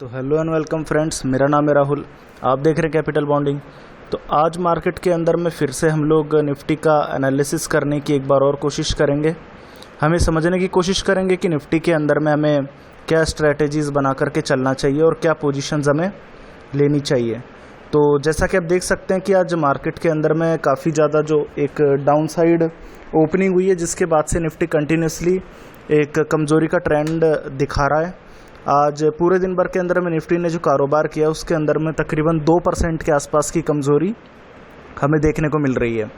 तो hello and welcome friends, मेरा नाम है राहुल। आप देख रहे हैं कैपिटल बॉन्डिंग। तो आज मार्केट के अंदर में फिर से हम लोग निफ्टी का एनालिसिस करने की एक बार और कोशिश करेंगे। हमें समझने की कोशिश करेंगे कि निफ्टी के अंदर में हमें क्या स्ट्रैटेजीज़ बना करके चलना चाहिए और क्या पोजीशंस हमें लेनी चाहिए। तो जैसा कि आप देख सकते हैं कि आज मार्केट के अंदर में काफ़ी ज़्यादा जो एक डाउन साइड ओपनिंग हुई है, जिसके बाद से निफ्टी कंटिन्यूसली एक कमज़ोरी का ट्रेंड दिखा रहा है। आज पूरे दिन भर के अंदर में निफ्टी ने जो कारोबार किया उसके अंदर में तकरीबन 2% के आसपास की कमज़ोरी हमें देखने को मिल रही है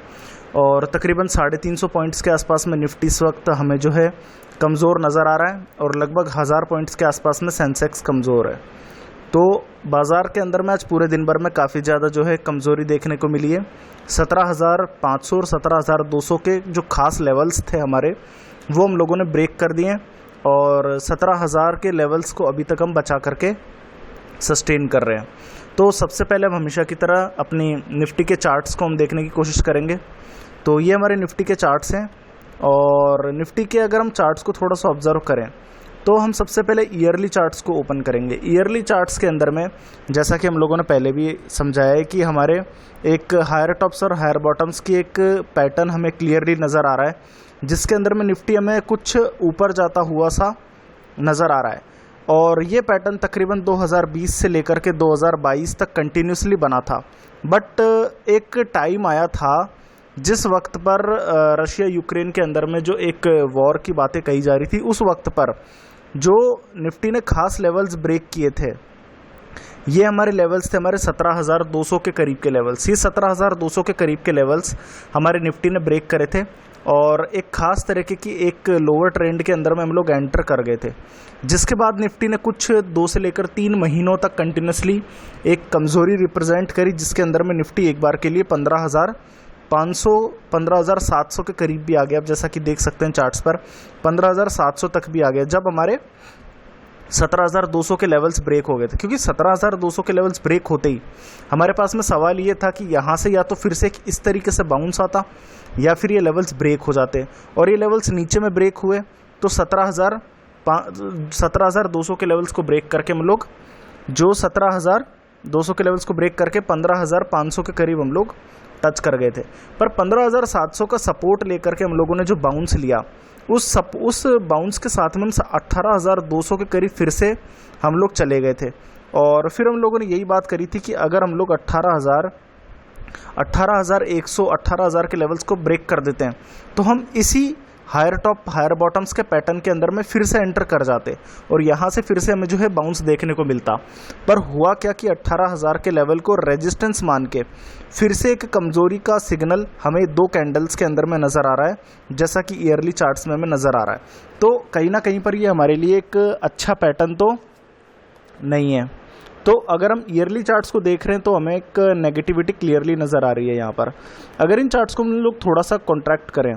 और तकरीबन 350 पॉइंट्स के आसपास में निफ्टी इस वक्त हमें जो है कमज़ोर नज़र आ रहा है और लगभग 1000 पॉइंट्स के आसपास में सेंसेक्स कमज़ोर है। तो बाज़ार के अंदर में आज पूरे दिन भर में काफ़ी ज़्यादा जो है कमज़ोरी देखने को मिली है। 17,500 और 17,200 के जो खास लेवल्स थे हमारे, वो हम लोगों ने ब्रेक कर दिए और 17,000 के लेवल्स को अभी तक हम बचा करके सस्टेन कर रहे हैं। तो सबसे पहले हम हमेशा की तरह अपनी निफ्टी के चार्ट्स को हम देखने की कोशिश करेंगे। तो ये हमारे निफ्टी के चार्ट्स हैं और निफ्टी के अगर हम चार्ट्स को थोड़ा सा ऑब्जर्व करें तो हम सबसे पहले ईयरली चार्ट्स को ओपन करेंगे। ईयरली चार्ट्स के अंदर में जैसा कि हम लोगों ने पहले भी समझाया है कि हमारे एक हायर टॉप्स और हायर बॉटम्स की एक पैटर्न हमें क्लियरली नज़र आ रहा है, जिसके अंदर में निफ्टी हमें कुछ ऊपर जाता हुआ सा नज़र आ रहा है और ये पैटर्न तकरीबन 2020 से लेकर के 2022 तक कंटिन्यूसली बना था। बट एक टाइम आया था जिस वक्त पर रशिया यूक्रेन के अंदर में जो एक वॉर की बातें कही जा रही थी, उस वक्त पर जो निफ्टी ने खास लेवल्स ब्रेक किए थे, ये हमारे लेवल्स थे हमारे 17,200 के करीब के लेवल्स। ये 17,200 के करीब के लेवल्स हमारे निफ्टी ने ब्रेक करे थे और एक खास तरीके की एक लोअर ट्रेंड के अंदर में हम लोग एंटर कर गए थे, जिसके बाद निफ्टी ने कुछ 2 से लेकर 3 महीनों तक कंटिन्यूसली एक कमज़ोरी रिप्रेजेंट करी, जिसके अंदर में निफ्टी एक बार के लिए 15,500 15,700 के करीब भी आ गया। अब जैसा कि देख सकते हैं चार्ट्स पर 15,700 तक भी आ गया जब हमारे 17,200 के लेवल्स ब्रेक हो गए थे। क्योंकि 17,200 के लेवल्स ब्रेक होते ही हमारे पास में सवाल ये था कि यहाँ से या तो फिर से इस तरीके से बाउंस आता या फिर ये लेवल्स ब्रेक हो जाते, और ये लेवल्स नीचे में ब्रेक हुए तो 17,200 के लेवल्स को ब्रेक करके हम लोग जो 17,200 के लेवल्स को ब्रेक करके 15,500 के करीब हम लोग टच कर गए थे। पर 15,700 का सपोर्ट लेकर के हम लोगों ने जो बाउंस लिया, उस बाउंस के साथ में हम 18,200 के करीब फिर से हम लोग चले गए थे और फिर हम लोगों ने यही बात करी थी कि अगर हम लोग 18,100 18,000 के लेवल्स को ब्रेक कर देते हैं तो हम इसी हायर टॉप हायर बॉटम्स के पैटर्न के अंदर में फिर से एंटर कर जाते और यहाँ से फिर से हमें जो है बाउंस देखने को मिलता। पर हुआ क्या कि 18,000 के लेवल को रेजिस्टेंस मान के फिर से एक कमज़ोरी का सिग्नल हमें 2 कैंडल्स के अंदर में नज़र आ रहा है, जैसा कि ईयरली चार्ट्स में हमें नज़र आ रहा है। तो कहीं ना कहीं पर ये हमारे लिए एक अच्छा पैटर्न तो नहीं है। तो अगर हम ईयरली चार्ट्स को देख रहे हैं तो हमें एक नेगेटिविटी क्लियरली नज़र आ रही है यहाँ पर। अगर इन चार्ट्स को हम लोग थोड़ा सा कॉन्ट्रैक्ट करें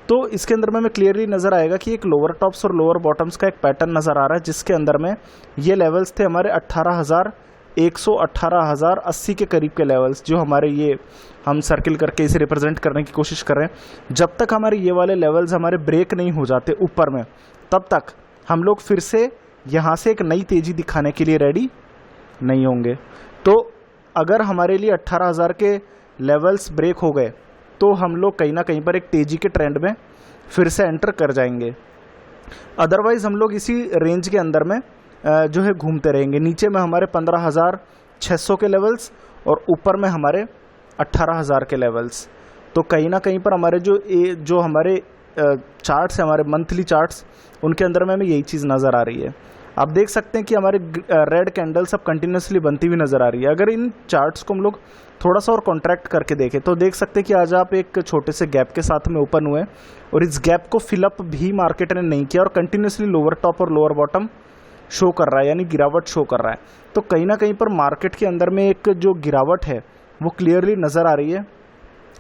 तो इसके अंदर में हमें क्लियरली नज़र आएगा कि एक लोअर टॉप्स और लोअर बॉटम्स का एक पैटर्न नज़र आ रहा है, जिसके अंदर में ये लेवल्स थे हमारे 18,100 18,080 के करीब के लेवल्स, जो हमारे ये हम सर्किल करके इसे रिप्रेजेंट करने की कोशिश कर रहे हैं। जब तक हमारे ये वाले लेवल्स हमारे ब्रेक नहीं हो जाते ऊपर में, तब तक हम लोग फिर से यहाँ से एक नई तेज़ी दिखाने के लिए रेडी नहीं होंगे। तो अगर हमारे लिए 18,000 के लेवल्स ब्रेक हो गए तो हम लोग कहीं ना कहीं पर एक तेज़ी के ट्रेंड में फिर से एंटर कर जाएंगे। अदरवाइज़ हम लोग इसी रेंज के अंदर में जो है घूमते रहेंगे। नीचे में हमारे 15,600 के लेवल्स और ऊपर में हमारे 18,000 के लेवल्स। तो कहीं ना कहीं पर हमारे जो हमारे चार्ट्स हैं, हमारे मंथली चार्ट्स, उनके अंदर में हमें यही चीज़ नज़र आ रही है। आप देख सकते हैं कि हमारे रेड कैंडल्स अब कंटिन्यूसली बनती हुई नज़र आ रही है। अगर इन चार्ट्स को हम लोग थोड़ा सा और कॉन्ट्रैक्ट करके देखें तो देख सकते हैं कि आज आप एक छोटे से गैप के साथ में ओपन हुए और इस गैप को फिलअप भी मार्केट ने नहीं किया और कंटिन्यूसली लोअर टॉप और लोअर बॉटम शो कर रहा है, यानी गिरावट शो कर रहा है। तो कहीं ना कहीं पर मार्केट के अंदर में एक जो गिरावट है वो क्लियरली नज़र आ रही है।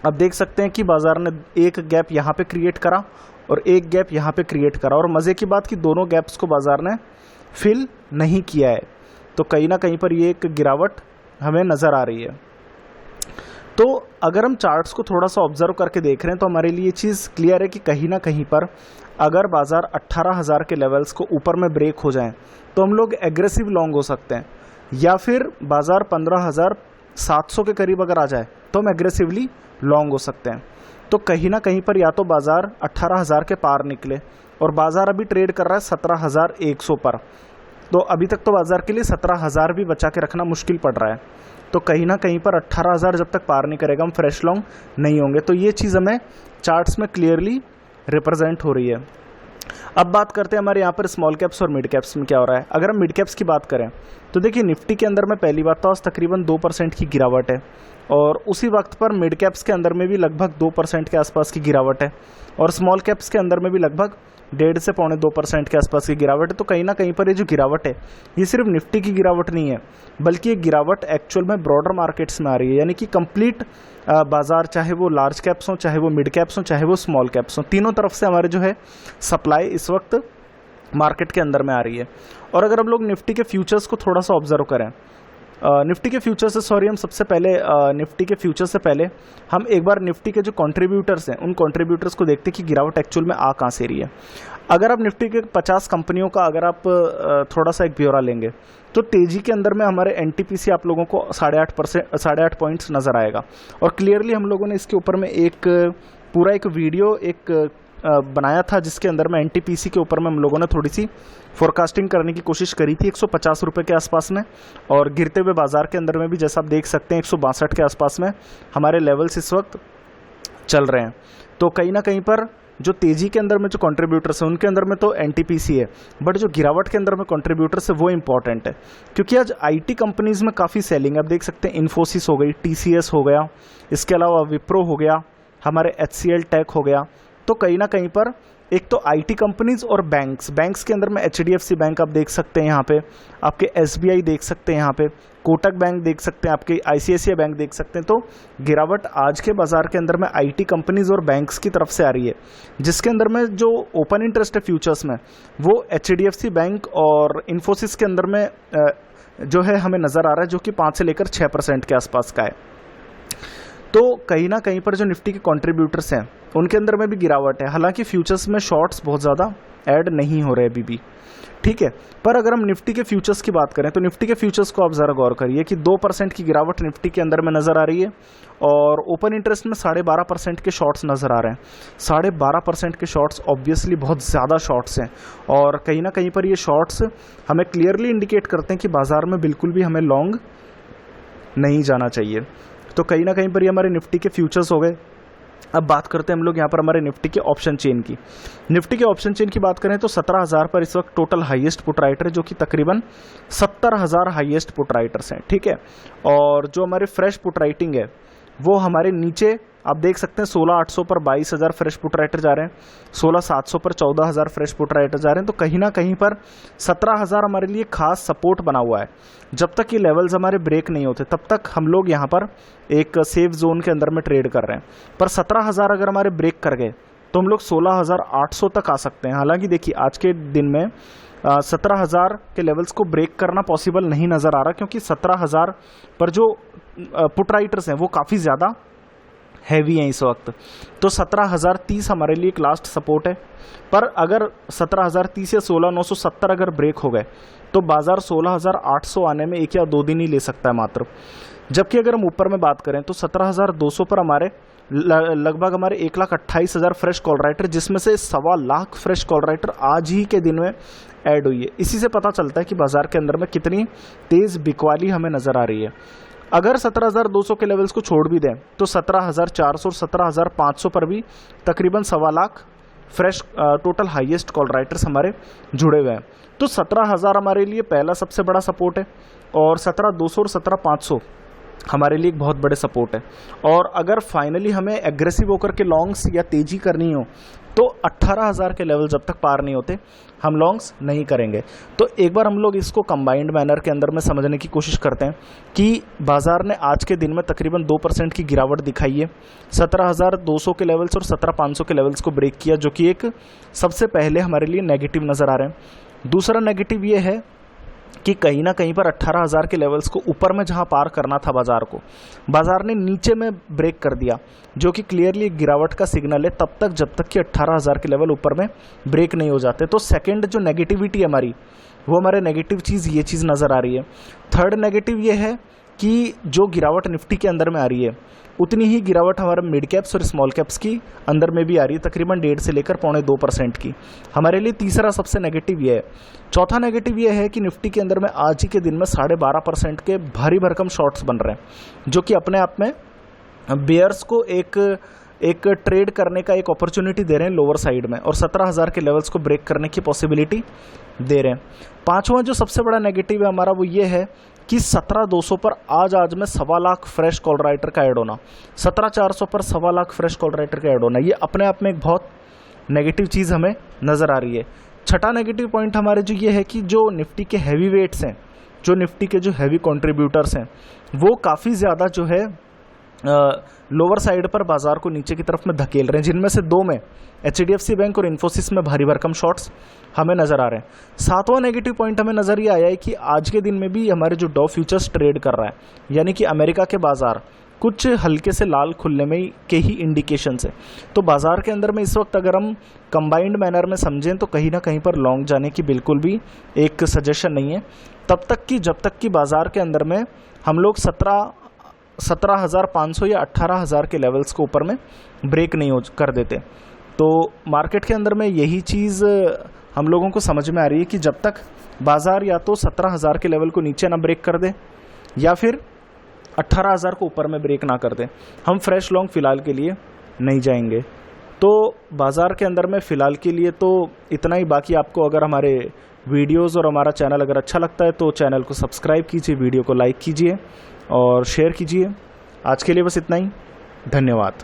अब देख सकते हैं कि बाजार ने एक गैप यहाँ पे क्रिएट करा और एक गैप यहाँ पे क्रिएट करा, और मज़े की बात कि दोनों गैप्स को बाजार ने फिल नहीं किया है। तो कहीं ना कहीं पर ये एक गिरावट हमें नज़र आ रही है। तो अगर हम चार्ट्स को थोड़ा सा ऑब्जर्व करके देख रहे हैं तो हमारे लिए ये चीज़ क्लियर है कि कहीं ना कहीं पर अगर बाज़ार 18,000 के लेवल्स को ऊपर में ब्रेक हो जाएं तो हम लोग एग्रेसिव लॉन्ग हो सकते हैं, या फिर बाज़ार 15,700 के करीब अगर आ जाए तो हम एग्रेसिवली लॉन्ग हो सकते हैं। तो कहीं ना कहीं पर या तो बाज़ार 18,000 के पार निकले, और बाज़ार अभी ट्रेड कर रहा है 17,100 पर, तो अभी तक तो बाज़ार के लिए 17,000 भी बचा के रखना मुश्किल पड़ रहा है। तो कहीं ना कहीं पर 18,000 जब तक पार नहीं करेगा हम फ्रेश लॉन्ग नहीं होंगे। तो ये चीज़ हमें चार्ट्स में क्लियरली रिप्रेजेंट हो रही है। अब बात करते हैं हमारे यहाँ पर स्मॉल कैप्स और मिड कैप्स में क्या हो रहा है। अगर हम मिड कैप्स की बात करें तो देखिए निफ्टी के अंदर में पहली बात तो आज तकरीबन 2% की गिरावट है, और उसी वक्त पर मिड कैप्स के अंदर में भी लगभग 2% के आसपास की गिरावट है, और स्मॉल कैप्स के अंदर में भी लगभग 1.5 से 2% के आसपास की गिरावट है। तो कहीं ना कहीं पर ये जो गिरावट है ये सिर्फ निफ्टी की गिरावट नहीं है, बल्कि ये गिरावट एक्चुअल में ब्रॉडर मार्केट्स में आ रही है, यानी कि कंप्लीट बाजार, चाहे वो लार्ज कैप्स हों, चाहे वो मिड कैप्स हों, चाहे वो स्मॉल कैप्स हों, तीनों तरफ से हमारे जो है सप्लाई इस वक्त मार्केट के अंदर में आ रही है। और अगर हम लोग निफ्टी के फ्यूचर्स को थोड़ा सा ऑब्जर्व करें, निफ्टी के फ्यूचर से हम सबसे पहले निफ्टी के फ्यूचर से पहले हम एक बार निफ्टी के जो कंट्रीब्यूटर्स हैं उन कंट्रीब्यूटर्स को देखते हैं कि गिरावट एक्चुअल में आ कहाँ से रही है। अगर आप निफ्टी के 50 कंपनियों का अगर आप थोड़ा सा एक ब्यौरा लेंगे तो तेजी के अंदर में हमारे एनटीपीसी आप लोगों को 8.5 पॉइंट्स नज़र आएगा, और क्लियरली हम लोगों ने इसके ऊपर में एक पूरा एक वीडियो बनाया था जिसके अंदर में एनटीपीसी के ऊपर में हम लोगों ने थोड़ी सी फोरकास्टिंग करने की कोशिश करी थी 150 रुपये के आसपास में, और गिरते हुए बाजार के अंदर में भी जैसा आप देख सकते हैं 162 के आसपास में हमारे लेवल्स इस वक्त चल रहे हैं। तो कहीं ना कहीं पर जो तेजी के अंदर में जो कंट्रीब्यूटर्स हैं उनके अंदर में तो एनटीपीसी है, बट जो गिरावट के अंदर में कंट्रीब्यूटर्स है वो इंपॉर्टेंट है, क्योंकि आज आईटी कंपनीज में काफ़ी सेलिंग आप देख सकते हैं। इन्फोसिस हो गई, टीसीएस हो गया, इसके अलावा विप्रो हो गया, हमारे एचसीएल टेक हो गया। तो कहीं ना कहीं पर एक तो आईटी कंपनीज और बैंक्स के अंदर में एचडीएफसी बैंक आप देख सकते हैं, यहाँ पे आपके एसबीआई देख सकते हैं, यहाँ पे कोटक बैंक देख सकते हैं, आपके आईसीआईसीआई बैंक देख सकते हैं। तो गिरावट आज के बाजार के अंदर में आईटी कंपनीज और बैंक्स की तरफ से आ रही है, जिसके अंदर में जो ओपन इंटरेस्ट है फ्यूचर्स में वो एचडीएफसी बैंक और इन्फोसिस के अंदर में जो है हमें नज़र आ रहा है, जो कि 5 से लेकर 6% के आसपास का है। तो कहीं ना कहीं पर जो निफ्टी के कंट्रीब्यूटर्स हैं उनके अंदर में भी गिरावट है। हालांकि फ्यूचर्स में शॉर्ट्स बहुत ज़्यादा ऐड नहीं हो रहे अभी भी, ठीक है। पर अगर हम निफ्टी के फ्यूचर्स की बात करें तो निफ्टी के फ्यूचर्स को आप ज़रा गौर करिए कि 2% की गिरावट निफ्टी के अंदर में नज़र आ रही है, और ओपन इंटरेस्ट में 12.5% के शॉर्ट्स नज़र आ रहे हैं। 12.5% के शॉर्ट्स ऑब्वियसली बहुत ज़्यादा शॉर्ट्स हैं, और कहीं ना कहीं पर ये शॉर्ट्स हमें क्लियरली इंडिकेट करते हैं कि बाजार में बिल्कुल भी हमें लॉन्ग नहीं जाना चाहिए। तो कहीं ना कहीं पर ये हमारे निफ्टी के फ्यूचर्स हो गए। अब बात करते हैं हम लोग यहाँ पर हमारे निफ्टी के ऑप्शन चेन की। निफ्टी के ऑप्शन चेन की बात करें तो 17,000 पर इस वक्त टोटल हाईएस्ट पुट राइटर है, जो कि तकरीबन 70,000 हाईएस्ट पुट राइटर्स हैं, ठीक है। और जो हमारे फ्रेश पुट राइटिंग है वो हमारे नीचे आप देख सकते हैं 16,800 पर 22,000 फ्रेश पुट राइटर जा रहे हैं, 16,700 पर 14,000 फ्रेश पुट राइटर जा रहे हैं। तो कहीं ना कहीं पर 17,000 हमारे लिए खास सपोर्ट बना हुआ है। जब तक ये लेवल्स हमारे ब्रेक नहीं होते तब तक हम लोग यहाँ पर एक सेफ जोन के अंदर में ट्रेड कर रहे हैं। पर 17,000 अगर हमारे ब्रेक कर गए तो हम लोग 16,800 तक आ सकते हैं। हालांकि देखिए आज के दिन में 17,000 के लेवल्स को ब्रेक करना पॉसिबल नहीं नज़र आ रहा, क्योंकि 17,000 पर जो पुट राइटर्स हैं वो काफ़ी ज़्यादा हैवी हैं इस वक्त। तो 17,030 हमारे लिए एक लास्ट सपोर्ट है। पर अगर 17,030 या 16,970 अगर ब्रेक हो गए तो बाजार 16,800 आने में 1 या 2 दिन ही ले सकता है मात्र। जबकि अगर हम ऊपर में बात करें तो 17,200 पर हमारे लगभग हमारे 1,28,000 फ्रेश कॉल राइटर, जिसमें से 1.25 लाख फ्रेश कॉल राइटर आज ही के दिन में ऐड हुई है। इसी से पता चलता है कि बाजार के अंदर में कितनी तेज बिकवाली हमें नजर आ रही है। अगर 17,200 के लेवल्स को छोड़ भी दें तो 17,400 और 17,500 पर भी तकरीबन 1.25 lakh fresh total highest call writers हमारे जुड़े हुए हैं। तो 17,000 हमारे लिए पहला सबसे बड़ा सपोर्ट है, और 17,200 और 17,500 हमारे लिए एक बहुत बड़े सपोर्ट है। और अगर फाइनली हमें एग्रेसिव होकर के लॉन्ग्स या तेजी करनी हो तो 18,000 के लेवल जब तक पार नहीं होते हम लॉन्ग्स नहीं करेंगे। तो एक बार हम लोग इसको कंबाइंड मैनर के अंदर में समझने की कोशिश करते हैं कि बाजार ने आज के दिन में तकरीबन 2% की गिरावट दिखाई है। 17,200 के लेवल्स और 17,500 के लेवल्स को ब्रेक किया, जो कि एक सबसे पहले हमारे लिए नेगेटिव नज़र आ रहे हैं। दूसरा नेगेटिव ये है कि कहीं ना कहीं पर 18,000 के लेवल्स को ऊपर में जहां पार करना था बाजार को, बाजार ने नीचे में ब्रेक कर दिया, जो कि क्लियरली गिरावट का सिग्नल है तब तक जब तक कि 18,000 के लेवल ऊपर में ब्रेक नहीं हो जाते। तो सेकंड जो नेगेटिविटी है हमारी, वो हमारे नेगेटिव चीज़ ये चीज़ नज़र आ रही है। थर्ड नेगेटिव ये है कि जो गिरावट निफ्टी के अंदर में आ रही है उतनी ही गिरावट हमारे मिड कैप्स और स्मॉल कैप्स की अंदर में भी आ रही है, तकरीबन 1.5 से लेकर 0.25% की। हमारे लिए तीसरा सबसे नेगेटिव ये है। चौथा नेगेटिव ये है कि निफ्टी के अंदर में आज ही के दिन में 12.5% के भारी भरकम शॉर्ट्स बन रहे हैं, जो कि अपने आप में बेयर्स को एक ट्रेड करने का एक अपॉर्चुनिटी दे रहे हैं लोअर साइड में, और 17,000 के लेवल्स को ब्रेक करने की पॉसिबिलिटी दे रहे हैं। पांचवा जो सबसे बड़ा नेगेटिव है हमारा, वो ये है कि 17,200 पर आज में 1.25 लाख फ्रेश कॉल राइटर का ऐड होना, 17,400 पर 1.25 लाख फ्रेश कॉल राइटर का ऐड होना, ये अपने आप में एक बहुत नेगेटिव चीज़ हमें नज़र आ रही है। छठा नेगेटिव पॉइंट हमारे जो ये है कि जो निफ्टी के हैवी वेट्स हैं, जो निफ्टी के जो हैवी कॉन्ट्रीब्यूटर्स हैं, वो काफ़ी ज़्यादा जो है लोअर साइड पर बाजार को नीचे की तरफ में धकेल रहे हैं, जिनमें से दो में HDFC बैंक और इन्फोसिस में भारी भरकम शॉर्ट्स हमें नजर आ रहे हैं। सातवां नेगेटिव पॉइंट हमें नजर ये आया है कि आज के दिन में भी हमारे जो डॉ फ्यूचर्स ट्रेड कर रहा है, यानी कि अमेरिका के बाजार कुछ हल्के से लाल खुलने में के ही इंडिकेशन है। तो बाजार के अंदर में इस वक्त अगर हम कंबाइंड मैनर में समझें तो कहीं ना कहीं पर लॉन्ग जाने की बिल्कुल भी एक सजेशन नहीं है, तब तक कि जब तक कि बाजार के अंदर में हम लोग 17,500 या 18,000 के लेवल्स को ऊपर में ब्रेक नहीं कर देते। तो मार्केट के अंदर में यही चीज़ हम लोगों को समझ में आ रही है कि जब तक बाजार या तो 17,000 के लेवल को नीचे ना ब्रेक कर दे या फिर 18,000 को ऊपर में ब्रेक ना कर दे, हम फ्रेश लॉन्ग फिलहाल के लिए नहीं जाएंगे। तो बाजार के अंदर में फ़िलहाल के लिए तो इतना ही। बाकी आपको अगर हमारे वीडियोस और हमारा चैनल अगर अच्छा लगता है तो चैनल को सब्सक्राइब कीजिए, वीडियो को लाइक कीजिए और शेयर कीजिए। आज के लिए बस इतना ही। धन्यवाद।